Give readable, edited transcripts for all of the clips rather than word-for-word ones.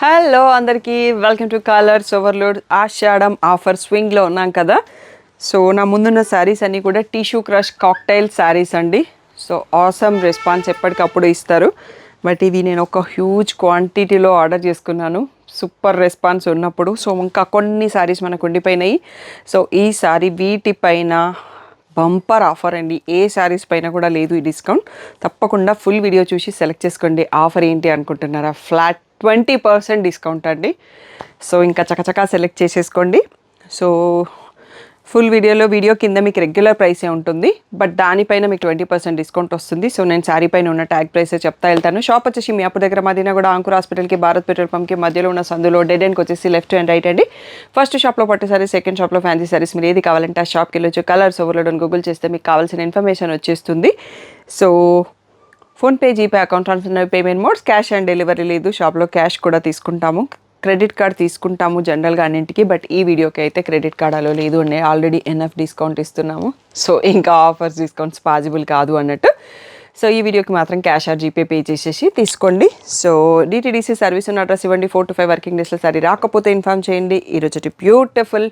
Hello అందరికీ welcome to colours overload. Ashadam offer స్వింగ్లో ఉన్నాం కదా. సో నా ముందున్న శారీస్ అన్నీ కూడా టిష్యూ క్రష్ కాక్టైల్ శారీస్ అండి. సో ఆసమ్ రెస్పాన్స్ ఎప్పటికప్పుడు ఇస్తారు. బట్ ఇవి నేను ఒక హ్యూజ్ క్వాంటిటీలో ఆర్డర్ చేసుకున్నాను, సూపర్ రెస్పాన్స్ ఉన్నప్పుడు. సో ఇంకా కొన్ని శారీస్ మనకు ఉండిపోయినాయి. సో ఈ శారీ వీటిపైన బంపర్ ఆఫర్ అండి. ఏ శారీస్ పైన కూడా లేదు ఈ డిస్కౌంట్. తప్పకుండా ఫుల్ వీడియో చూసి సెలెక్ట్ చేసుకోండి. ఆఫర్ ఏంటి అనుకుంటున్నారా? ఫ్లాట్ 20% డిస్కౌంట్ అండి. సో ఇంకా చకచకా సెలెక్ట్ చేసేసుకోండి. సో ఫుల్ వీడియో కింద మీకు రెగ్యులర్ ప్రైసే ఉంటుంది, బట్ దానిపైన మీకు 20% డిస్కౌంట్ వస్తుంది. సో నేను శారీ పైన ఉన్న ట్యాగ్ ప్రైసే చెప్తా వెళ్తాను. షాప్ వచ్చేసి మీ అప్పుడు దగ్గర మదీనా కూడా అంకుర్ హాస్పిటల్కి, భారత్ పెట్రోల్ పంప్కి మధ్యలో ఉన్న సందులో డెడ్ ఎండ్కి వచ్చేసి లెఫ్ట్ అండ్ రైట్ అండి. ఫస్ట్ షాప్లో పట్టు సారీస్, సెకండ్ షాప్లో ఫ్యాన్సీ సారీస్. మీరు ఏది కావాలంటే ఆ షాప్కి వెళ్ళొచ్చు. కలర్స్ ఓవర్లోడ్ అని గూగుల్ చేస్తే మీకు కావాల్సిన ఇన్ఫర్మేషన్ వచ్చేస్తుంది. So PhonePe, GPay, account transfer payment modes. Cash on delivery లేదు. షాప్లో క్యాష్ కూడా తీసుకుంటాము, క్రెడిట్ కార్డ్ తీసుకుంటాము జనరల్గా అన్నింటికి. బట్ ఈ వీడియోకి అయితే క్రెడిట్ కార్డ్ అలో లేదు. ఆల్రెడీ ఎన్ఎఫ్ డిస్కౌంట్ ఇస్తున్నాము. సో ఇంకా ఆఫర్స్ డిస్కౌంట్స్ పాసిబుల్ కాదు అన్నట్టు. సో ఈ వీడియోకి మాత్రం క్యాష్ ఆర్ జీపే పే చేసేసి తీసుకోండి. సో డిటీడీసీ సర్వీస్ ఉన్న అడ్రస్ ఇవ్వండి. 4 to 5 వర్కింగ్ డేస్లో సారీ రాకపోతే ఇన్ఫార్మ్ చేయండి. ఈరోజు beautiful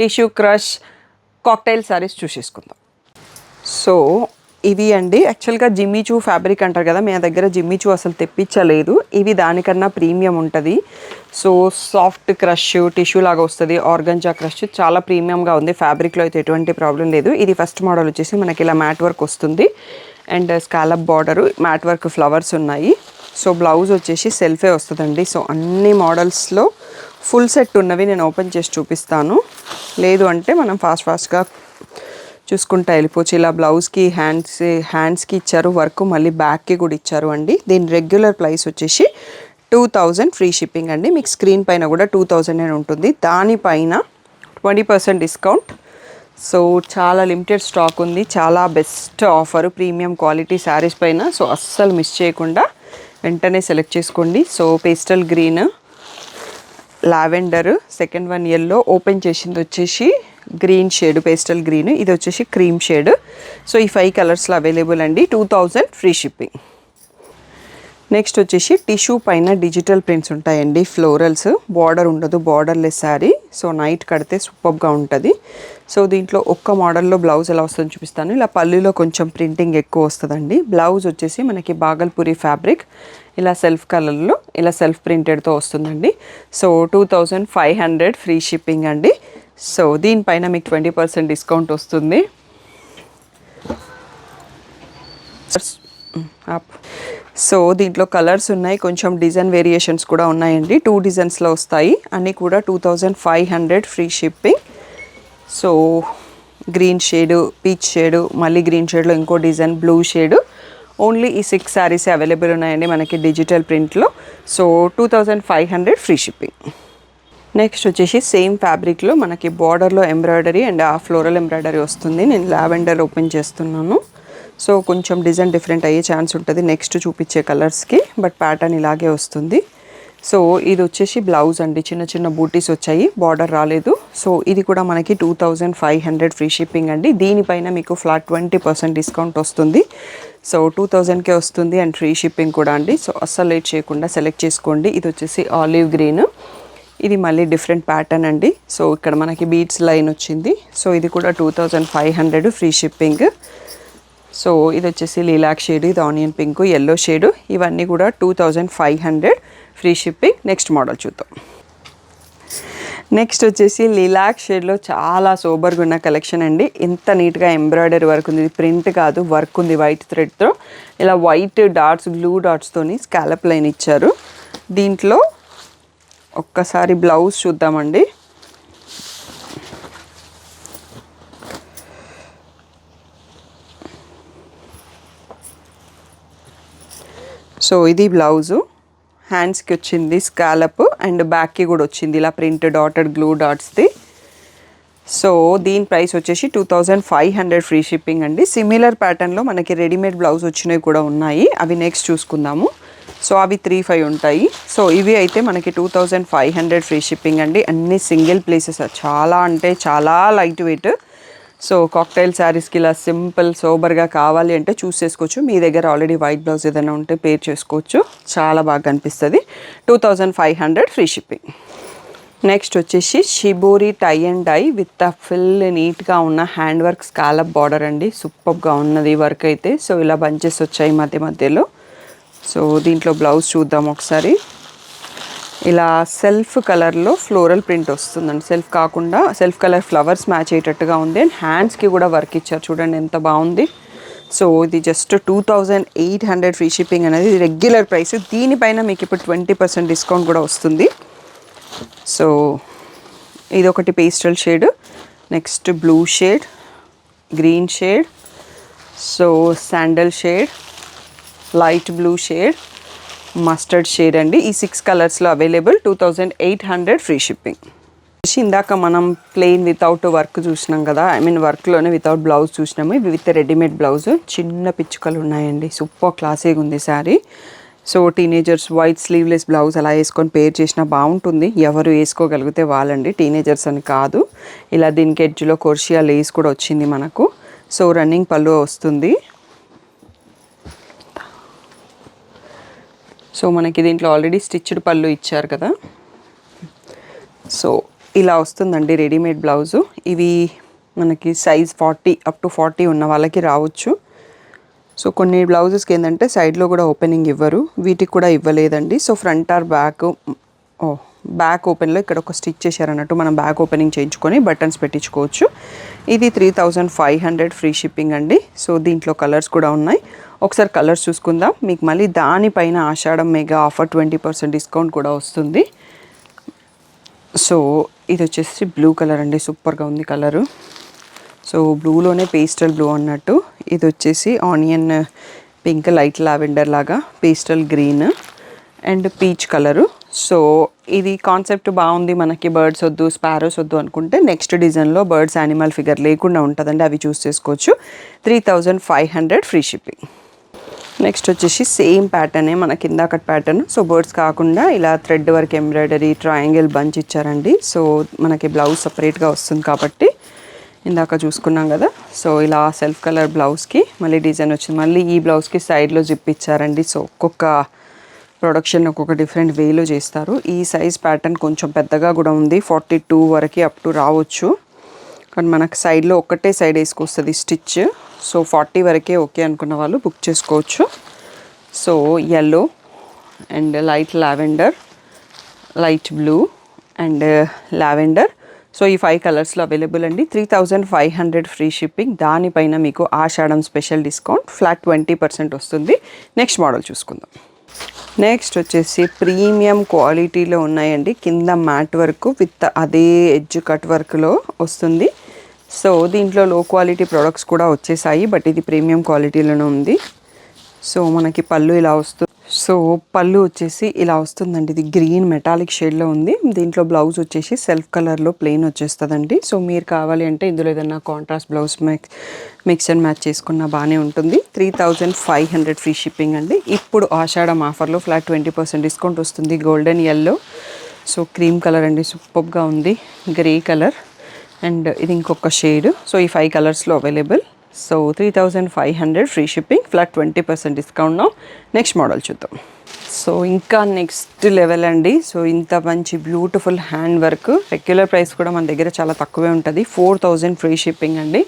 tissue crush cocktail saris చూసేసుకుందాం. సో ఇవి అండి యాక్చువల్గా జిమ్మిచూ ఫ్యాబ్రిక్ అంటారు కదా, మీ దగ్గర జిమ్మిచూ అసలు తెప్పించలేదు. ఇవి దానికన్నా ప్రీమియం ఉంటుంది. సో సాఫ్ట్ క్రష్ టిష్యూ లాగా వస్తుంది. ఆర్గంజా క్రష్ చాలా ప్రీమియంగా ఉంది. ఫ్యాబ్రిక్లో అయితే ఎటువంటి ప్రాబ్లం లేదు. ఇది ఫస్ట్ మోడల్ వచ్చేసి మనకి ఇలా మ్యాట్ వర్క్ వస్తుంది and scallop border, mat work flowers ఉన్నాయి. సో బ్లౌజ్ వచ్చేసి సెల్ఫే వస్తుందండి. సో అన్ని మోడల్స్లో ఫుల్ సెట్ ఉన్నవి నేను ఓపెన్ చేసి చూపిస్తాను. లేదు అంటే మనం ఫాస్ట్గా చూసుకుంటా వెళ్ళిపోవచ్చు. ఇలా బ్లౌజ్కి హ్యాండ్స్కి ఇచ్చారు వర్క్, మళ్ళీ బ్యాక్కి కూడా ఇచ్చారు అండి. దీని రెగ్యులర్ ప్రైస్ వచ్చేసి 2000 ఫ్రీ షిప్పింగ్ అండి. మీకు స్క్రీన్ పైన కూడా 2000 అని ఉంటుంది. దానిపైన 20% డిస్కౌంట్. సో చాలా లిమిటెడ్ స్టాక్ ఉంది. చాలా best offer premium quality saris పైన. సో అస్సలు మిస్ చేయకుండా వెంటనే సెలెక్ట్ చేసుకోండి. So pastel green, lavender, second one yellow, open చేసింది వచ్చేసి గ్రీన్ షేడ్, పేస్టల్ గ్రీన్, ఇది వచ్చేసి క్రీమ్ షేడ్. సో ఈ 5 కలర్స్లో అవైలబుల్ అండి. 2000 ఫ్రీ షిప్పింగ్. నెక్స్ట్ వచ్చేసి టిష్యూ పైన డిజిటల్ ప్రింట్స్ ఉంటాయండి. ఫ్లోరల్స్, బార్డర్ ఉండదు, బార్డర్లెస్ శారీ. సో నైట్ కడితే సూపర్గా ఉంటుంది. సో దీంట్లో ఒక్క మోడల్లో బ్లౌజ్ ఎలా వస్తుందో చూపిస్తాను. ఇలా పల్లీలో కొంచెం ప్రింటింగ్ ఎక్కువ వస్తుందండి. బ్లౌజ్ వచ్చేసి మనకి బాగల్పూరి ఫ్యాబ్రిక్, ఇలా సెల్ఫ్ కలర్లో ఇలా సెల్ఫ్ ప్రింటెడ్తో వస్తుందండి. సో 2500 ఫ్రీ షిప్పింగ్ అండి. సో దీనిపైన మీకు 20% డిస్కౌంట్ వస్తుంది. సో దీంట్లో కలర్స్ ఉన్నాయి, కొంచెం డిజైన్ వేరియేషన్స్ కూడా ఉన్నాయండి. 2 డిజైన్స్లో వస్తాయి. అన్నీ కూడా 2500 free shipping. So green shade, peach shade, మళ్ళీ గ్రీన్ షేడ్లో ఇంకో డిజైన్, బ్లూ షేడు. ఓన్లీ ఈ 6 శారీస్ అవైలబుల్ ఉన్నాయండి మనకి డిజిటల్ ప్రింట్లో. So 2500 free shipping. నెక్స్ట్ వచ్చేసి సేమ్ ఫ్యాబ్రిక్లో మనకి బార్డర్లో ఎంబ్రాయిడరీ అండ్ ఆ ఫ్లోరల్ ఎంబ్రాయిడరీ వస్తుంది. నేను లావెండర్ ఓపెన్ చేస్తున్నాను. సో కొంచెం డిజైన్ డిఫరెంట్ అయ్యే ఛాన్స్ ఉంటుంది నెక్స్ట్ చూపించే కలర్స్కి, బట్ ప్యాటర్న్ ఇలాగే వస్తుంది. సో ఇది వచ్చేసి బ్లౌజ్ అండి, చిన్న చిన్న బూటీస్ వచ్చాయి, బార్డర్ రాలేదు. సో ఇది కూడా మనకి 2500 ఫ్రీ షిప్పింగ్ అండి. దీనిపైన మీకు ఫ్లాట్ 20% డిస్కౌంట్ వస్తుంది. సో 2000కే వస్తుంది అండ్ ఫ్రీ షిప్పింగ్ కూడా అండి. సో అస్సలు లేట్ చేయకుండా సెలెక్ట్ చేసుకోండి. ఇది వచ్చేసి ఆలివ్ గ్రీన్, ఇది మళ్ళీ డిఫరెంట్ ప్యాటర్న్ అండి. సో ఇక్కడ మనకి బీడ్స్ లైన్ వచ్చింది. సో ఇది కూడా 2500 ఫ్రీ షిప్పింగ్. సో ఇది వచ్చేసి లీలాక్ షేడ్, ఇది ఆనియన్ పింక్, ఎల్లో షేడు, ఇవన్నీ కూడా 2500 ఫ్రీ షిప్పింగ్. నెక్స్ట్ మోడల్ చూద్దాం. నెక్స్ట్ వచ్చేసి లిలాక్ షేడ్లో చాలా సూపర్గా ఉన్న కలెక్షన్ అండి. ఎంత నీట్గా ఎంబ్రాయిడరీ వర్క్ ఉంది, ఇది ప్రింట్ కాదు వర్క్ ఉంది వైట్ థ్రెడ్తో. ఇలా వైట్ డాట్స్ గ్లూ డాట్స్తోని స్కాలప్ లైన్ ఇచ్చారు. దీంట్లో ఒక్కసారి బ్లౌజ్ చూద్దామండి. సో ఇది బ్లౌజు, హ్యాండ్స్కి వచ్చింది స్కాలప్ అండ్ బ్యాక్కి కూడా వచ్చింది ఇలా ప్రింట్ డాటెడ్ గ్లూ డాట్స్ది. సో దీని ప్రైస్ వచ్చేసి 2500 ఫ్రీ షిప్పింగ్ అండి. సిమిలర్ ప్యాటర్న్లో మనకి రెడీమేడ్ బ్లౌజ్ వచ్చినవి కూడా ఉన్నాయి, అవి నెక్స్ట్ చూసుకుందాము. సో అవి 35 ఉంటాయి. సో ఇవి అయితే మనకి 2500 ఫ్రీ షిప్పింగ్ అండి. అన్ని సింగిల్ ప్లేసెస్, చాలా అంటే చాలా లైట్ వెయిట్. సో కాక్టైల్ శారీస్కి ఇలా సింపుల్ సోబర్గా కావాలి అంటే చూస్ చేసుకోవచ్చు. మీ దగ్గర ఆల్రెడీ వైట్ బ్లౌజ్ ఏదైనా ఉంటే పేర్ చేసుకోవచ్చు, చాలా బాగా కనిపిస్తుంది. 2500 ఫ్రీ షిప్పింగ్. నెక్స్ట్ వచ్చేసి shibori tie and dye with full నీట్గా ఉన్న హ్యాండ్ వర్క్ స్కాలప్ బార్డర్ అండి. సూపర్గా ఉన్నది వర్క్ అయితే. సో ఇలా బంచెస్ వచ్చాయి మధ్య మధ్యలో. సో దీంట్లో బ్లౌజ్ చూద్దాం ఒకసారి. ఇలా సెల్ఫ్ కలర్లో ఫ్లోరల్ ప్రింట్ వస్తుందండి, సెల్ఫ్ కాకుండా సెల్ఫ్ కలర్ ఫ్లవర్స్ మ్యాచ్ అయ్యేటట్టుగా ఉంది. అండ్ హ్యాండ్స్కి కూడా వర్క్ ఇచ్చారు, చూడండి ఎంత బాగుంది. సో ఇది జస్ట్ 2800 ఫ్రీ షిప్పింగ్ అనేది రెగ్యులర్ ప్రైస్. దీనిపైన మీకు ఇప్పుడు 20% డిస్కౌంట్ కూడా వస్తుంది. సో ఇది ఒకటి pastel shade, next blue shade, green shade, so sandal shade, light blue shade, mustard shade అండి. ఈ 6 కలర్స్లో అవైలబుల్. 2800 free shipping. ఇందాక మనం ప్లెయిన్ వితౌట్ వర్క్ చూసినాం కదా, ఐ మీన్ వర్క్లోనే వితౌట్ బ్లౌజ్ చూసినాము. ఇవి విత్ రెడీమేడ్ బ్లౌజ్. చిన్న పిచ్చుకలు ఉన్నాయండి, సూపర్ క్లాసీగా ఉంది sari. So teenagers white sleeveless blouse అలా వేసుకొని పేర్ చేసినా బాగుంటుంది. ఎవరు వేసుకోగలిగితే వాళ్ళండి, టీనేజర్స్ అని కాదు. ఇలా దీనికి ఎడ్జ్లో కొర్షియా లేస్ కూడా వచ్చింది మనకు. సో రన్నింగ్ పళ్ళు వస్తుంది. సో మనకి దీంట్లో ఆల్రెడీ స్టిచ్డ్ పళ్ళు ఇచ్చారు కదా. సో ఇలా వస్తుందండి రెడీమేడ్ బ్లౌజు. ఇవి మనకి సైజ్ 40 అప్ టు 40 ఉన్న వాళ్ళకి రావచ్చు. సో కొన్ని బ్లౌజెస్కి ఏంటంటే సైడ్లో కూడా ఓపెనింగ్ ఇవ్వరు, వీటికి కూడా ఇవ్వలేదండి. So front are back, back ఓపెన్లో ఇక్కడ ఒక స్టిచ్ చేశారన్నట్టు, మనం బ్యాక్ ఓపెనింగ్ చేయించుకొని బటన్స్ పెట్టించుకోవచ్చు. ఇది 3500 ఫ్రీ షిప్పింగ్ అండి. సో దీంట్లో కలర్స్ కూడా ఉన్నాయి, ఒకసారి కలర్స్ చూసుకుందాం. మీకు మళ్ళీ దానిపైన ఆషాఢం మెగా ఆఫర్ 20% డిస్కౌంట్ కూడా వస్తుంది. సో ఇది వచ్చేసి బ్లూ కలర్ అండి, సూపర్గా ఉంది కలరు. సో బ్లూలోనే పేస్టల్ బ్లూ అన్నట్టు. ఇది వచ్చేసి ఆనియన్ పింక్, లైట్ లావెండర్ లాగా, pastel green and peach colour. So ఇది కాన్సెప్ట్ బాగుంది. మనకి బర్డ్స్ వద్దు, స్పారోస్ వద్దు అనుకుంటే నెక్స్ట్ డిజైన్లో బర్డ్స్ యానిమల్ ఫిగర్ లేకుండా ఉంటుందండి, అవి చూస్ చేసుకోవచ్చు. 3500 ఫ్రీ షిప్పింగ్. నెక్స్ట్ వచ్చేసి సేమ్ ప్యాటర్నే మన కింద కట్ ప్యాటర్న్. సో బర్డ్స్ కాకుండా ఇలా thread work embroidery triangle bunch ఇచ్చారండి. సో మనకి బ్లౌజ్ సపరేట్గా వస్తుంది కాబట్టి ఇందాక చూసుకున్నాం కదా. సో ఇలా సెల్ఫ్ కలర్ బ్లౌజ్కి మళ్ళీ డిజైన్ వచ్చింది. మళ్ళీ ఈ బ్లౌజ్కి సైడ్లో జిప్ ఇచ్చారండి. సో ఒక్కొక్క ప్రొడక్షన్ ఒక్కొక్క డిఫరెంట్ వేలో చేస్తారు. ఈ సైజ్ ప్యాటర్న్ కొంచెం పెద్దగా కూడా ఉంది, 42 వరకు అప్ టు రావచ్చు. కానీ మనకు సైడ్లో ఒక్కటే సైడ్ వేసుకొస్తుంది స్టిచ్. సో 40 వరకే ఓకే అనుకున్న వాళ్ళు బుక్ చేసుకోవచ్చు. So yellow and light lavender, light blue and lavender. So ఈ 5 కలర్స్లో అవైలబుల్ అండి. 3500 ఫ్రీ షిప్పింగ్. దానిపైన మీకు ఆషాఢం స్పెషల్ డిస్కౌంట్ ఫ్లాట్ 20% వస్తుంది. నెక్స్ట్ మోడల్ చూసుకుందాం. నెక్స్ట్ వచ్చేసి ప్రీమియం క్వాలిటీలో ఉన్నాయండి. కింద మ్యాట్ వర్క్ విత్ అదే ఎడ్జ్ కట్ వర్క్లో వస్తుంది. సో దీంట్లో లో క్వాలిటీ ప్రొడక్ట్స్ కూడా వచ్చేసాయి, బట్ ఇది ప్రీమియం క్వాలిటీలోనే ఉంది. సో మనకి పళ్ళు ఇలా వస్తుంది. సో పళ్ళు వచ్చేసి ఇలా వస్తుందండి. ఇది గ్రీన్ మెటాలిక్ షేడ్లో ఉంది. దీంట్లో బ్లౌజ్ వచ్చేసి సెల్ఫ్ కలర్లో ప్లెయిన్ వచ్చేస్తుందండి. సో మీరు కావాలి అంటే ఇందులో ఏదైనా contrast blouse mix and match చేసుకున్న బాగానే ఉంటుంది. 3500 ఫ్రీ షిప్పింగ్ అండి. ఇప్పుడు ఆషాఢం ఆఫర్లో ఫ్లాట్ 20% డిస్కౌంట్ వస్తుంది. Golden yellow, so cream colour అండి, సూపర్గా ఉంది. గ్రే కలర్ అండ్ ఇది ఇంకొక షేడ్. సో ఈ 5 కలర్స్లో available. So 3500 free shipping, flat 20% discount. Next model చూద్దాం. సో ఇంకా నెక్స్ట్ లెవెల్ అండి. సో ఇంత మంచి beautiful hand work. Regular price కూడా మన దగ్గర చాలా తక్కువే ఉంటుంది, 4000 ఫ్రీ షిప్పింగ్ అండి.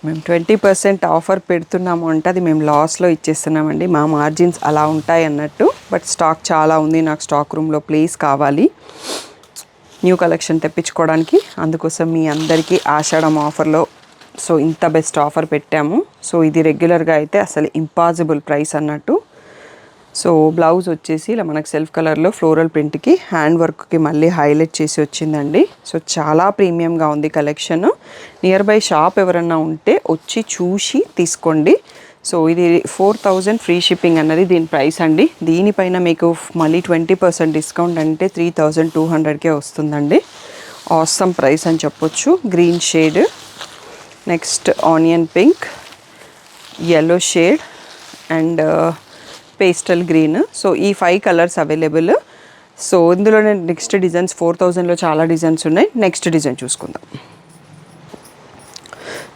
మేము 20% ఆఫర్ పెడుతున్నాము అంటే అది మేము లాస్లో ఇచ్చేస్తున్నామండి. మా మార్జిన్స్ అలా ఉంటాయి అన్నట్టు. బట్ స్టాక్ చాలా ఉంది, నాకు స్టాక్ రూమ్లో ప్లేస్ కావాలి. న్యూ కలెక్షన్ తెప్పించుకోవడానికి. అందుకోసం మీ అందరికీ ఆషాఢం ఆఫర్లో సో ఇంత బెస్ట్ ఆఫర్ పెట్టాము. సో ఇది రెగ్యులర్గా అయితే అసలు ఇంపాసిబుల్ ప్రైస్ అన్నట్టు. సో బ్లౌజ్ వచ్చేసి ఇలా మనకు సెల్ఫ్ కలర్లో ఫ్లోరల్ ప్రింట్కి హ్యాండ్ వర్క్కి మళ్ళీ హైలైట్ చేసి వచ్చిందండి. సో చాలా ప్రీమియంగా ఉంది కలెక్షన్. నియర్ బై షాప్ ఎవరన్నా ఉంటే వచ్చి చూసి తీసుకోండి. సో ఇది 4000 ఫ్రీ షిప్పింగ్ అన్నది దీని ప్రైస్ అండి. దీనిపైన మీకు మళ్ళీ 20% డిస్కౌంట్ అంటే 3200కే వస్తుందండి. ఆసమ్ ప్రైస్ అని చెప్పొచ్చు. Green shade, next onion pink, yellow shade and pastel green. So ఈ 5 కలర్స్ అవైలబుల్. సో ఇందులోనే నెక్స్ట్ డిజైన్స్ 4000లో చాలా డిజైన్స్ ఉన్నాయి. నెక్స్ట్ డిజైన్ చూసుకుందాం.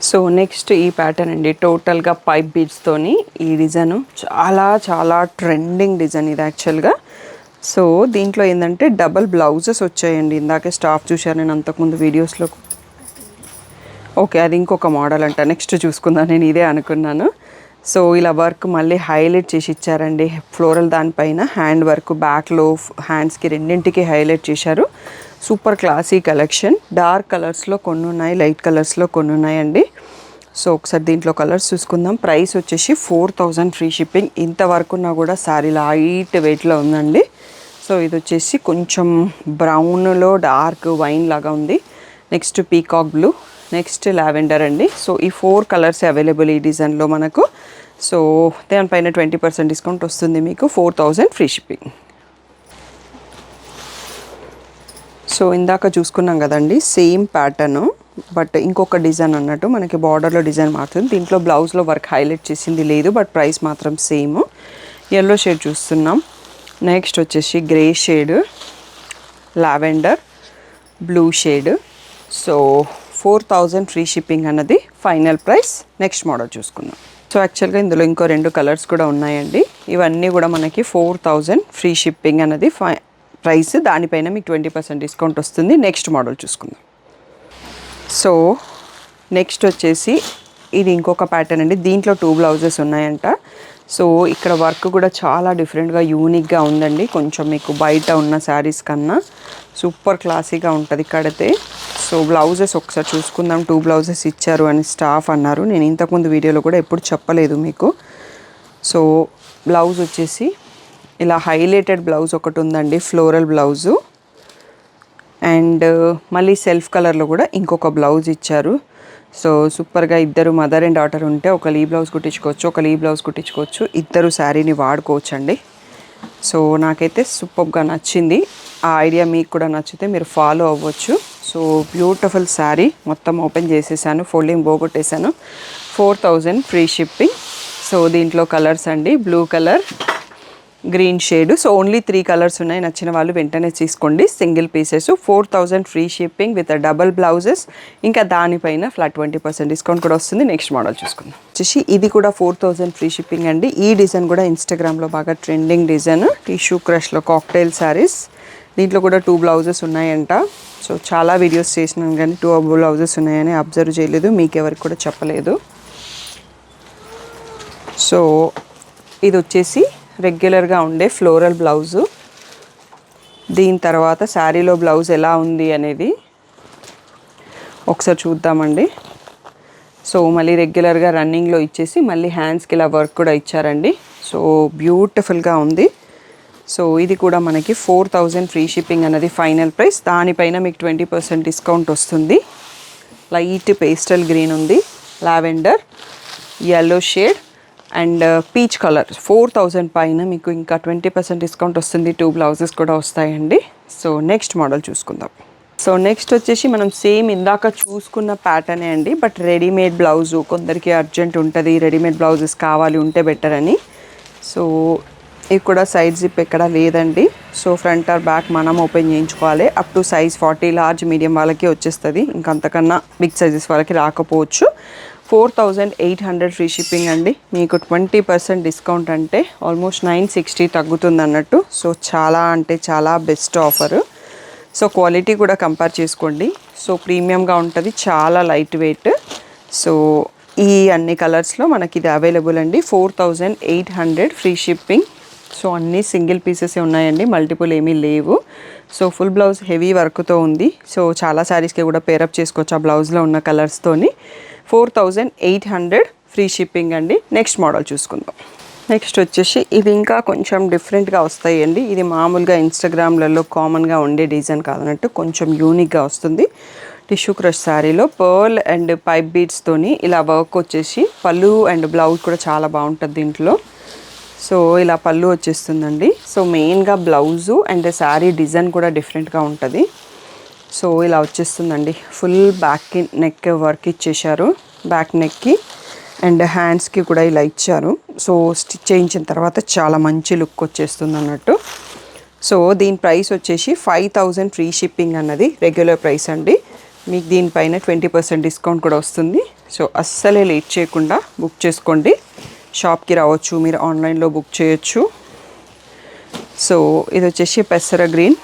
సో నెక్స్ట్ ఈ ప్యాటర్న్ అండి, టోటల్గా పైప్ బీడ్స్తోని ఈ డిజైన్ చాలా చాలా ట్రెండింగ్ డిజైన్ ఇది యాక్చువల్గా. సో దీంట్లో ఏంటంటే డబల్ బ్లౌజెస్ వచ్చాయండి. ఇందాకే స్టాఫ్ చూశాను నేను అంతకుముందు వీడియోస్లో. ఓకే, అది ఇంకొక మోడల్ అంట. నెక్స్ట్ చూసుకుందాం, నేను ఇదే అనుకున్నాను. సో ఇలా వర్క్ మళ్ళీ హైలైట్ చేసి ఇచ్చారండి. ఫ్లోరల్ దానిపైన హ్యాండ్ వర్క్, బ్యాక్లో హ్యాండ్స్కి రెండింటికి హైలైట్ చేశారు. Super classy collection. డార్క్ కలర్స్లో కొన్ని ఉన్నాయి, లైట్ కలర్స్లో కొన్ని ఉన్నాయండి. సో ఒకసారి దీంట్లో కలర్స్ చూసుకుందాం. ప్రైస్ వచ్చేసి 4000 ఫ్రీ షిప్పింగ్. ఇంతవరకు ఉన్నా కూడా శారీ లైట్ వెయిట్లో ఉందండి. సో ఇది వచ్చేసి కొంచెం బ్రౌన్లో డార్క్ వైన్ లాగా ఉంది. Next peacock blue, next lavender అండి. సో ఈ 4 కలర్స్ అవైలబుల్ ఈ డిజైన్లో మనకు. సో దానిపైన 20% డిస్కౌంట్ వస్తుంది మీకు. 4000 ఫ్రీ షిప్పింగ్. సో ఇందాక చూసుకున్నాం కదండి, సేమ్ ప్యాటర్న్ బట్ ఇంకొక డిజైన్ అన్నట్టు. మనకి బార్డర్లో డిజైన్ మారుతుంది. దీంట్లో బ్లౌజ్లో వర్క్ హైలైట్ చేసింది లేదు, బట్ ప్రైస్ మాత్రం సేమ్. ఎల్లో షేడ్ చూస్తున్నాం. నెక్స్ట్ వచ్చేసి grey shade, lavender, blue shade. So 4000 free shipping అన్నది ఫైనల్ ప్రైస్. నెక్స్ట్ మోడల్ చూసుకుందాం. సో యాక్చువల్గా ఇందులో ఇంకో 2 కలర్స్ కూడా ఉన్నాయండి. ఇవన్నీ కూడా మనకి 4000 ఫ్రీ షిప్పింగ్ అన్నది ప్రైస్. దానిపైన మీకు 20% డిస్కౌంట్ వస్తుంది. నెక్స్ట్ మోడల్ చూసుకుందాం. సో నెక్స్ట్ వచ్చేసి ఇది ఇంకొక ప్యాటర్న్ అండి. దీంట్లో 2 బ్లౌజెస్ ఉన్నాయంట. సో ఇక్కడ వర్క్ కూడా చాలా డిఫరెంట్గా యూనిక్గా ఉందండి. కొంచెం మీకు బయట ఉన్న శారీస్ కన్నా సూపర్ క్లాసీగా ఉంటుంది కడితే. సో బ్లౌజెస్ ఒకసారి చూసుకుందాం. 2 బ్లౌజెస్ ఇచ్చారు అని స్టాఫ్ అన్నారు. నేను ఇంతకుముందు వీడియోలో కూడా ఎప్పుడు చెప్పలేదు మీకు. సో బ్లౌజ్ వచ్చేసి ఇలా హైలైటెడ్ బ్లౌజ్ ఒకటి ఉందండి, ఫ్లోరల్ బ్లౌజు. అండ్ మళ్ళీ సెల్ఫ్ కలర్లో కూడా ఇంకొక బ్లౌజ్ ఇచ్చారు. సో సూపర్గా ఇద్దరు మదర్ అండ్ డాటర్ ఉంటే ఒకళ్ళు ఈ బ్లౌజ్ కుట్టించుకోవచ్చు, ఒకళ్ళు ఈ బ్లౌజ్ కుట్టించుకోవచ్చు. ఇద్దరు శారీని వాడుకోవచ్చు అండి. సో నాకైతే సూపర్గా నచ్చింది. ఆ ఐడియా మీకు కూడా నచ్చితే మీరు ఫాలో అవ్వచ్చు. సో బ్యూటిఫుల్ శారీ మొత్తం ఓపెన్ చేసేసాను, ఫోల్డింగ్ పోగొట్టేసాను. 4000 free shipping. సో దీంట్లో కలర్స్ అండి, blue colour, green shade. So only 3 colours ఉన్నాయి. నచ్చిన వాళ్ళు వెంటనే తీసుకోండి. Single pieces. 4000 free shipping with double blouses. ఇంకా దానిపైన ఫ్లాట్ 20% డిస్కౌంట్ కూడా వస్తుంది. నెక్స్ట్ మోడల్ చూసుకుందాం. వచ్చేసి ఇది కూడా 4000 ఫ్రీ షిప్పింగ్ అండి. ఈ డిజైన్ కూడా ఇన్స్టాగ్రామ్లో బాగా ట్రెండింగ్ డిజైన్. టిష్యూ క్రష్లో కాక్టైల్ శారీస్. దీంట్లో కూడా 2 బ్లౌజెస్ ఉన్నాయంట. సో చాలా వీడియోస్ చేసినాను కానీ 2 బ్లౌజెస్ ఉన్నాయని అబ్జర్వ్ చేయలేదు, మీకు ఎవరికి కూడా చెప్పలేదు. సో ఇది వచ్చేసి రెగ్యులర్గా ఉండే ఫ్లోరల్ బ్లౌజు. దీని తర్వాత శారీలో బ్లౌజ్ ఎలా ఉంది అనేది ఒకసారి చూద్దామండి. సో మళ్ళీ రెగ్యులర్గా రన్నింగ్లో ఇచ్చేసి మళ్ళీ హ్యాండ్స్కి ఇలా వర్క్ కూడా ఇచ్చారండి. సో బ్యూటిఫుల్గా ఉంది. సో ఇది కూడా మనకి 4000 ఫ్రీ షిప్పింగ్ అన్నది ఫైనల్ ప్రైస్. దానిపైన మీకు 20% డిస్కౌంట్ వస్తుంది. లైట్ పేస్టల్ గ్రీన్ ఉంది, lavender, yellow shade and peach colour. 4000 పైన మీకు ఇంకా 20% డిస్కౌంట్ వస్తుంది. 2 బ్లౌజెస్ కూడా వస్తాయండి. సో నెక్స్ట్ మోడల్ చూసుకుందాం. సో నెక్స్ట్ వచ్చేసి మనం సేమ్ ఇందాక చూసుకున్న ప్యాటర్నే అండి, బట్ రెడీమేడ్ బ్లౌజు. కొందరికి అర్జెంట్ ఉంటుంది, రెడీమేడ్ బ్లౌజెస్ కావాలి ఉంటే బెటర్ అని. సో ఇవి కూడా సైడ్ జిప్ ఎక్కడ లేదండి. సో ఫ్రంట్ ఆర్ బ్యాక్ మనం ఓపెన్ చేయించుకోవాలి. Up to size 40 large medium వాళ్ళకి వచ్చేస్తుంది. ఇంకంతకన్నా బిగ్ సైజెస్ వాళ్ళకి రాకపోవచ్చు. 4800 ఫ్రీ షిప్పింగ్ అండి. మీకు 20% డిస్కౌంట్ అంటే ఆల్మోస్ట్ 960 తగ్గుతుంది అన్నట్టు. సో చాలా అంటే చాలా బెస్ట్ ఆఫర్. సో క్వాలిటీ కూడా కంపేర్ చేసుకోండి. సో ప్రీమియంగా ఉంటుంది, చాలా లైట్ వెయిట్. సో ఈ అన్ని కలర్స్లో మనకి ఇది అవైలబుల్ అండి. 4800 ఫ్రీ షిప్పింగ్. సో అన్నీ సింగిల్ పీసెస్ ఉన్నాయండి, మల్టిపుల్ ఏమీ లేవు. సో ఫుల్ బ్లౌజ్ హెవీ వర్క్తో ఉంది. సో చాలా శారీస్కి కూడా పేరప్ చేసుకోవచ్చు ఆ బ్లౌజ్లో ఉన్న కలర్స్తోని. 4800 ఫ్రీ షిప్పింగ్ అండి. నెక్స్ట్ మోడల్ చూసుకుందాం. నెక్స్ట్ వచ్చేసి ఇవి ఇంకా కొంచెం డిఫరెంట్గా వస్తాయండి. ఇది మామూలుగా ఇన్స్టాగ్రామ్లలో కామన్గా ఉండే డిజైన్ కాదన్నట్టు కొంచెం యూనిక్గా వస్తుంది. టిష్యూ క్రష్ శారీలో పర్ల్ అండ్ పైప్ బీడ్స్తోని ఇలా వర్క్ వచ్చేసి పళ్ళు అండ్ బ్లౌజ్ కూడా చాలా బాగుంటుంది దీంట్లో. సో ఇలా పళ్ళు వచ్చేస్తుందండి. సో మెయిన్గా బ్లౌజు అండ్ శారీ డిజైన్ కూడా డిఫరెంట్గా ఉంటుంది. సో ఇలా వచ్చేస్తుందండి. ఫుల్ బ్యాక్ నెక్ వర్క్ ఇచ్చేశారు, బ్యాక్ నెక్కి అండ్ హ్యాండ్స్కి కూడా ఇలా ఇచ్చారు. సో స్టిచ్ చేయించిన తర్వాత చాలా మంచి లుక్ వచ్చేస్తుంది అన్నట్టు. సో దీని ప్రైస్ వచ్చేసి 5000 ఫ్రీ షిప్పింగ్ అన్నది రెగ్యులర్ ప్రైస్ అండి. మీకు దీనిపైన 20% డిస్కౌంట్ కూడా వస్తుంది. సో అస్సలే లేట్ చేయకుండా బుక్ చేసుకోండి. షాప్కి రావచ్చు, మీరు ఆన్లైన్లో బుక్ చేయొచ్చు. సో ఇది వచ్చేసి పెసర గ్రీన్,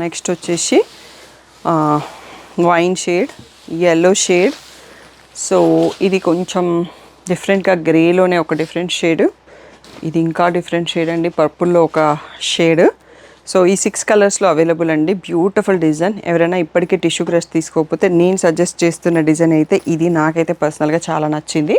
నెక్స్ట్ వచ్చేసి wine shade, yellow shade. So ఇది కొంచెం డిఫరెంట్గా గ్రేలోనే ఒక డిఫరెంట్ షేడ్, ఇది ఇంకా డిఫరెంట్ షేడ్ అండి, పర్పుల్లో ఒక షేడ్. సో ఈ 6 కలర్స్లో అవైలబుల్ అండి. Beautiful design. ఎవరైనా ఇప్పటికీ టిష్యూ క్రష్ తీసుకోకపోతే నేను సజెస్ట్ చేస్తున్న డిజైన్ అయితే ఇది. నాకైతే పర్సనల్గా చాలా నచ్చింది.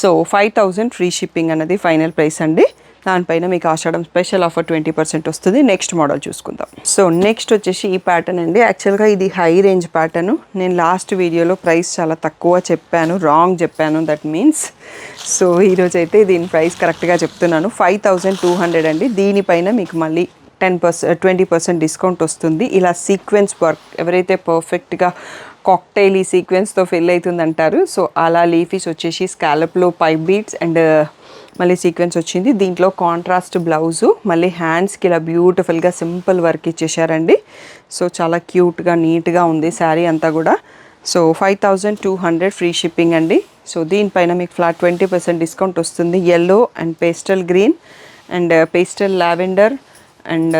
సో 5000 ఫ్రీ షిప్పింగ్ అన్నది ఫైనల్ ప్రైస్ అండి. దానిపైన మీకు ఆషాఢం స్పెషల్ ఆఫర్ 20% వస్తుంది. నెక్స్ట్ మోడల్ చూసుకుందాం. సో నెక్స్ట్ వచ్చేసి ఈ ప్యాటర్న్ అండి. యాక్చువల్గా ఇది హై రేంజ్ ప్యాటర్న్. నేను లాస్ట్ వీడియోలో ప్రైస్ చాలా తక్కువ చెప్పాను, రాంగ్ చెప్పాను, దట్ మీన్స్. సో ఈరోజు అయితే దీని ప్రైస్ కరెక్ట్గా చెప్తున్నాను. 5200 అండి. దీనిపైన మీకు మళ్ళీ 20% డిస్కౌంట్ వస్తుంది. ఇలా సీక్వెన్స్ వర్క్ ఎవరైతే పర్ఫెక్ట్గా కాక్టైల్ ఈ సీక్వెన్స్తో ఫిల్ అవుతుంది అంటారు. సో అలా లీఫీస్ వచ్చేసి స్కాలప్లో పైప్ బీడ్స్ అండ్ మళ్ళీ సీక్వెన్స్ వచ్చింది. దీంట్లో కాంట్రాస్ట్ బ్లౌజు, మళ్ళీ హ్యాండ్స్కి ఇలా బ్యూటిఫుల్గా సింపుల్ వర్క్ ఇచ్చేసారండి. సో చాలా క్యూట్గా నీట్గా ఉంది శారీ అంతా కూడా. సో 5200 ఫ్రీ షిప్పింగ్ అండి. సో దీనిపైన మీకు ఫ్లాట్ 20% డిస్కౌంట్ వస్తుంది. Yellow and pastel green and pastel lavender and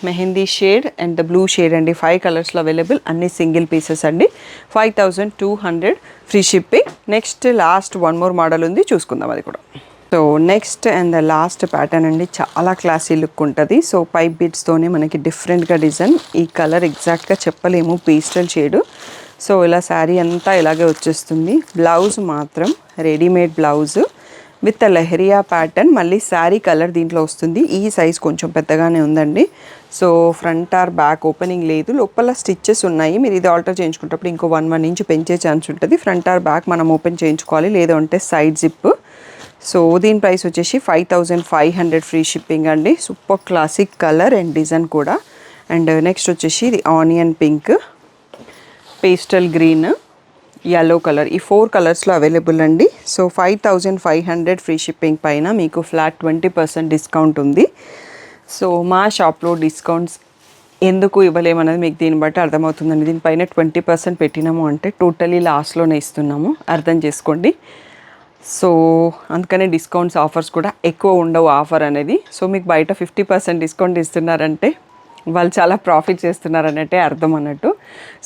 mehndi shade and blue shade అండి. 5 కలర్స్లో అవైలబుల్, అన్ని సింగిల్ పీసెస్ అండి. 5200 free shipping. Next last one more model ఉంది, చూసుకుందాం అది కూడా. So next and the last pattern అండి. చాలా క్లాసీ లుక్ ఉంటుంది. సో పైప్ బీడ్స్తోనే మనకి డిఫరెంట్గా డిజైన్. ఈ కలర్ ఎగ్జాక్ట్గా చెప్పలేము, పేస్టల్ షేడు. సో ఇలా శారీ అంతా ఇలాగే వచ్చేస్తుంది. బ్లౌజ్ మాత్రం readymade blouse with leheriya pattern. మళ్ళీ శారీ కలర్ దీంట్లో వస్తుంది. ఈ సైజ్ కొంచెం పెద్దగానే ఉందండి. So front are back opening లేదు, లోపల స్టిచ్చెస్ ఉన్నాయి. మీరు ఇది ఆల్టర్ చేయించుకున్నప్పుడు ఇంకో 1 ఇంచ్ పెంచే ఛాన్స్ ఉంటుంది. ఫ్రంట్ ఆర్ బ్యాక్ మనం ఓపెన్ చేయించుకోవాలి, లేదంటే సైడ్ జిప్. సో దీని ప్రైస్ వచ్చేసి 5500 ఫ్రీ షిప్పింగ్ అండి. Super classic colour and design కూడా. అండ్ నెక్స్ట్ వచ్చేసి ఇది onion pink, pastel green, yellow colour, ఈ 4 కలర్స్లో అవైలబుల్ అండి. సో 5500 ఫ్రీ షిప్పింగ్ పైన మీకు ఫ్లాట్ 20% డిస్కౌంట్ ఉంది. సో మా షాప్లో డిస్కౌంట్స్ ఎందుకు ఇవ్వలేమన్నది మీకు దీన్ని బట్టి అర్థమవుతుందండి. దీనిపైన 20% పెట్టినాము అంటే టోటలీ లాస్ట్లోనే ఇస్తున్నాము, అర్థం చేసుకోండి. సో అందుకనే డిస్కౌంట్స్ ఆఫర్స్ కూడా ఎక్కువ ఉండవు ఆఫర్ అనేది. సో మీకు బయట 50% డిస్కౌంట్ ఇస్తున్నారంటే వాళ్ళు చాలా ప్రాఫిట్ చేస్తున్నారన్నట్టే అర్థం అన్నట్టు.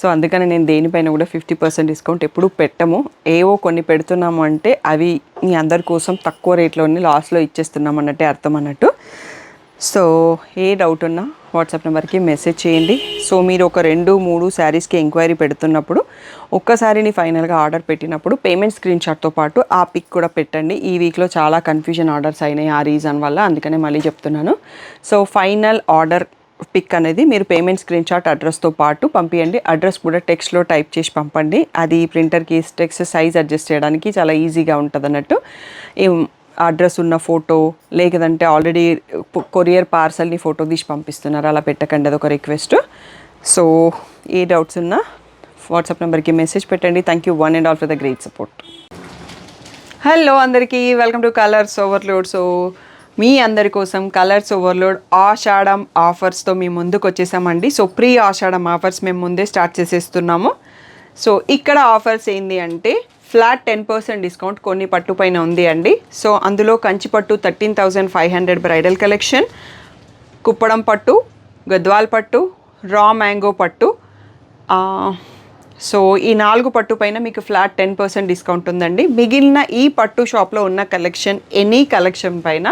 సో అందుకని నేను దేనిపైన కూడా 50% డిస్కౌంట్ ఎప్పుడూ పెట్టము. ఏవో కొన్ని పెడుతున్నాము అంటే అవి మీ అందరి కోసం తక్కువ రేట్లోనే లాస్లో ఇచ్చేస్తున్నాం అన్నట్టే అర్థం అన్నట్టు. సో ఏ డౌట్ ఉన్నా వాట్సాప్ నెంబర్కి మెసేజ్ చేయండి. సో మీరు ఒక 2-3 శారీస్కి ఎంక్వైరీ పెడుతున్నప్పుడు ఒక్క శారీని ఫైనల్గా ఆర్డర్ పెట్టినప్పుడు పేమెంట్ స్క్రీన్ షాట్తో పాటు ఆ పిక్ కూడా పెట్టండి. ఈ వీక్లో చాలా కన్ఫ్యూజన్ ఆర్డర్స్ అయినాయి ఆ రీజన్ వల్ల, అందుకనే మళ్ళీ చెప్తున్నాను. సో ఫైనల్ ఆర్డర్ పిక్ అనేది మీరు పేమెంట్ స్క్రీన్ షాట్ అడ్రస్తో పాటు పంపించండి. అడ్రస్ కూడా టెక్స్ట్లో టైప్ చేసి పంపండి. అది ప్రింటర్కి టెక్స్ట్ సైజ్ అడ్జస్ట్ చేయడానికి చాలా ఈజీగా ఉంటుంది అన్నట్టు. అడ్రస్ ఉన్న ఫోటో, లేదంటే ఆల్రెడీ కొరియర్ పార్సల్ని ఫోటో తీసి పంపిస్తున్నారు, అలా పెట్టకండి, అదొక రిక్వెస్ట్. సో ఏ డౌట్స్ ఉన్నా వాట్సాప్ నెంబర్కి మెసేజ్ పెట్టండి. Thank you one and all for the great support. Hello అందరికీ, welcome to colours overload. So మీ అందరి కోసం కలర్స్ ఓవర్లోడ్ ఆషాఢం ఆఫర్స్తో మేము ముందుకు వచ్చేసామండి. సో ప్రీ ఆషాఢం ఆఫర్స్ మేము ముందే స్టార్ట్ చేసేస్తున్నాము. సో ఇక్కడ ఆఫర్స్ ఏంటి అంటే ఫ్లాట్ 10% డిస్కౌంట్ కొన్ని పట్టు పైన ఉంది అండి. సో అందులో కంచి పట్టు 13,500 బ్రైడల్ కలెక్షన్, కుప్పడం పట్టు, గద్వాల్ పట్టు, రా మ్యాంగో పట్టు. సో ఈ 4 పట్టు పైన మీకు ఫ్లాట్ 10% డిస్కౌంట్ ఉందండి. మిగిలిన ఈ పట్టు షాప్లో ఉన్న కలెక్షన్, ఎనీ కలెక్షన్ పైన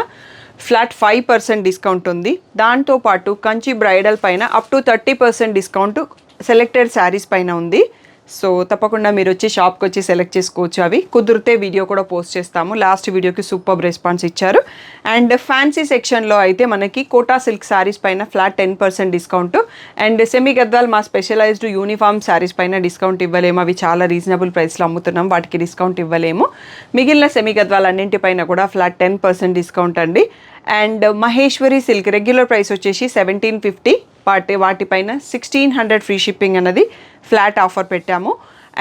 ఫ్లాట్ 5% డిస్కౌంట్ ఉంది. దాంతోపాటు కంచి బ్రైడల్ పైన up to 30% discount selected saris పైన ఉంది. సో తప్పకుండా మీరు వచ్చి షాప్కి వచ్చి సెలెక్ట్ చేసుకోవచ్చు. అవి కుదిరితే వీడియో కూడా పోస్ట్ చేస్తాము. లాస్ట్ వీడియోకి సూపర్ రెస్పాన్స్ ఇచ్చారు. అండ్ ఫ్యాన్సీ సెక్షన్లో అయితే మనకి కోటా సిల్క్ శారీస్ పైన flat 10% discount. And semi Gadwal మా స్పెషలైజ్డ్ యూనిఫామ్ శారీస్ పైన డిస్కౌంట్ ఇవ్వలేము. అవి చాలా రీజనబుల్ ప్రైస్లో అమ్ముతున్నాం, వాటికి డిస్కౌంట్ ఇవ్వలేము. మిగిలిన సెమీ గద్వాల్ అన్నింటిపైన కూడా ఫ్లాట్ 10% డిస్కౌంట్ అండి. And Maheshwari silk regular price వచ్చేసి 1750, వాటిపైన 1600 ఫ్రీ షిప్పింగ్ అన్నది ఫ్లాట్ ఆఫర్ పెట్టాము.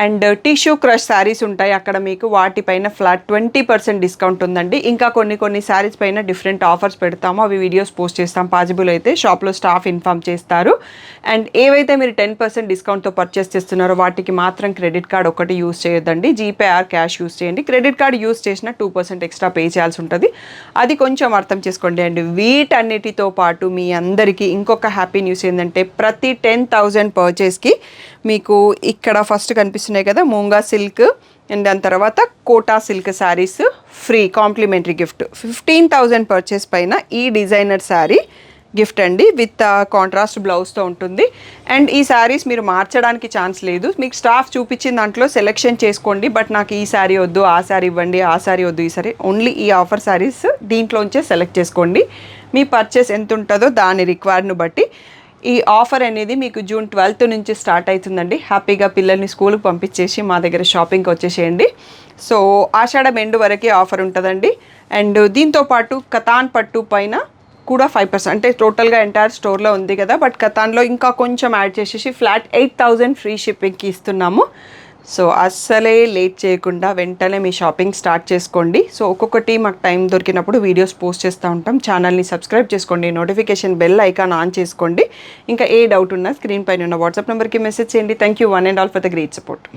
అండ్ టిష్యూ క్రష్ శారీస్ ఉంటాయి అక్కడ మీకు, వాటిపైన ఫ్లాట్ 20% డిస్కౌంట్ ఉందండి. ఇంకా కొన్ని శారీస్ పైన డిఫరెంట్ ఆఫర్స్ పెడతాము, అవి వీడియోస్ పోస్ట్ చేస్తాం. పాసిబుల్ అయితే షాప్లో స్టాఫ్ ఇన్ఫామ్ చేస్తారు. అండ్ ఏవైతే మీరు 10% డిస్కౌంట్తో పర్చేస్ చేస్తున్నారో వాటికి మాత్రం క్రెడిట్ కార్డ్ ఒకటి యూస్ చేయొద్దండి, జీపే ఆర్ క్యాష్ యూస్ చేయండి. క్రెడిట్ కార్డ్ యూస్ చేసిన 2% ఎక్స్ట్రా పే చేయాల్సి ఉంటుంది, అది కొంచెం అర్థం చేసుకోండి. అండ్ వీటన్నిటితో పాటు మీ అందరికీ ఇంకొక హ్యాపీ న్యూస్ ఏంటంటే ప్రతి 10,000 పర్చేస్కి మీకు ఇక్కడ ఫస్ట్ కనిపిస్తున్నాయి కదా మూంగా సిల్క్ అండ్ దాని తర్వాత Kota silk saris free complimentary gift. 15,000 purchase పైన ఈ డిజైనర్ శారీ గిఫ్ట్ అండి, విత్ కాంట్రాస్ట్ బ్లౌజ్తో ఉంటుంది. అండ్ ఈ శారీస్ మీరు మార్చడానికి ఛాన్స్ లేదు, మీకు స్టాఫ్ చూపించిన దాంట్లో సెలెక్షన్ చేసుకోండి. బట్ నాకు ఈ శారీ వద్దు, ఆ శారీ ఇవ్వండి, ఆ శారీ వద్దు, ఈ శారీ ఓన్లీ ఈ ఆఫర్ శారీస్ దీంట్లోంచే సెలెక్ట్ చేసుకోండి. మీ పర్చేస్ ఎంత ఉంటుందో దాని రిక్వైర్డ్ను బట్టి ఈ ఆఫర్ అనేది మీకు June 12th నుంచి స్టార్ట్ అవుతుందండి. హ్యాపీగా పిల్లల్ని స్కూల్కి పంపించేసి మా దగ్గర షాపింగ్కి వచ్చేసేయండి. సో ఆషాఢం ఎండ్ వరకే ఆఫర్ ఉంటుందండి. అండ్ దీంతోపాటు కతాన్ పట్టు పైన కూడా 5%, అంటే టోటల్గా ఎంటైర్ స్టోర్లో ఉంది కదా, బట్ కతాన్లో ఇంకా కొంచెం యాడ్ చేసేసి ఫ్లాట్ 8,000 ఫ్రీ షిప్పింగ్కి ఇస్తున్నాము. సో అస్సలే లేట్ చేయకుండా వెంటనే మీ షాపింగ్ స్టార్ట్ చేసుకోండి. సో ఒక్కొక్కటి మాకు టైం దొరికినప్పుడు వీడియోస్ పోస్ట్ చేస్తూ ఉంటాం. ఛానల్ని సబ్స్క్రైబ్ చేసుకోండి, నోటిఫికేషన్ బెల్ ఐకాన్ ఆన్ చేసుకోండి. ఇంకా ఏ డౌట్ ఉన్నా స్క్రీన్ పైన ఉన్న వాట్సాప్ నెంబర్కి మెసేజ్ చేయండి. Thank you one and all for the great support.